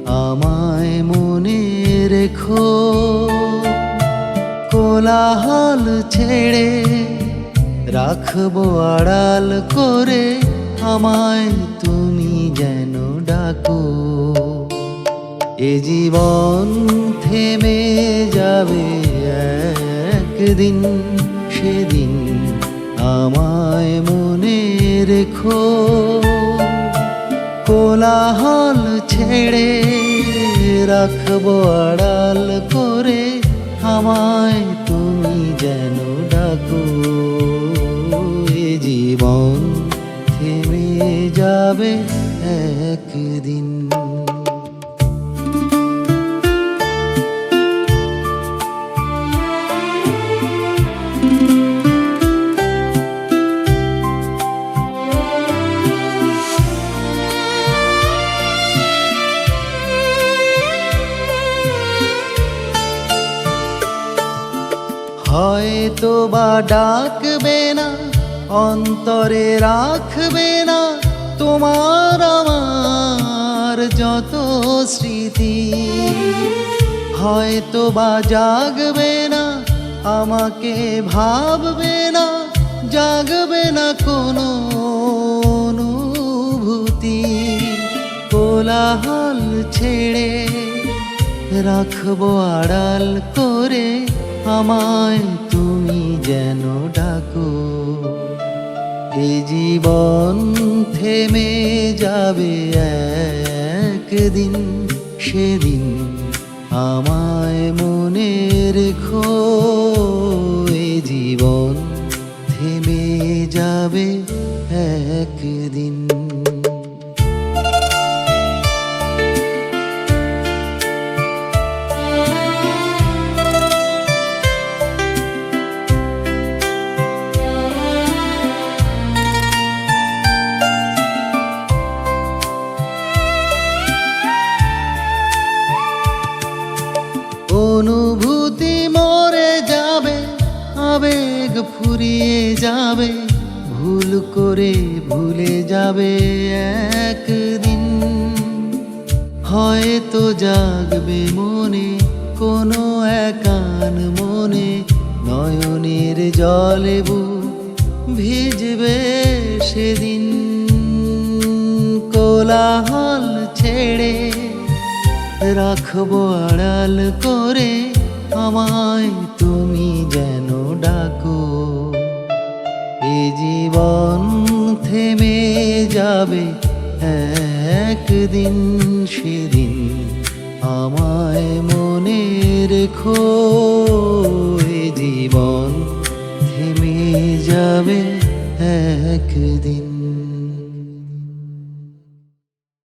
আমায় মনে রেখো। কোলাহল ছেড়ে রাখবো আড়াল করে, আমায় তুমি যেন ডাকো। এ জীবন থেমে যাবে একদিন, সেদিন আমায় মনে রেখো। কোলাহল ছেড়ে রাখবো আড়াল করে, আমায় তুমি যেন ডাকো। এ জীবন থেমে যাবে একদিন। হয়তো বা ডাকবে না, অন্তরে রাখবে না তোমার আমার যত স্মৃতি। হয়তো বা জাগবে না, আমাকে ভাববে না, জাগবে না কোনো অনুভূতি। কোলাহল ছেড়ে রাখবো আড়াল করে, আমায় তুমি যেন ডাকো। এ জীবন থেমে যাবে একদিন, সেদিন আমায় মনে রেখো। এ জীবন থেমে যাবে একদিন। অনুভূতি মরে যাবে, আবেগ ফুরিয়ে যাবে, ভুল করে ভুলে যাবে একদিন। হয়তো জাগবে মনে কোনো একান মনে, নয়নের জলে বুক ভিজবে সেদিন। কোলাহল ছেড়ে রাখবো আড়াল করে, আমায় তুমি যেন ডাকো। এ জীবন থেমে যাবে একদিন, সেদিন আমায় মনে রেখো। এ জীবন থেমে যাবে একদিন।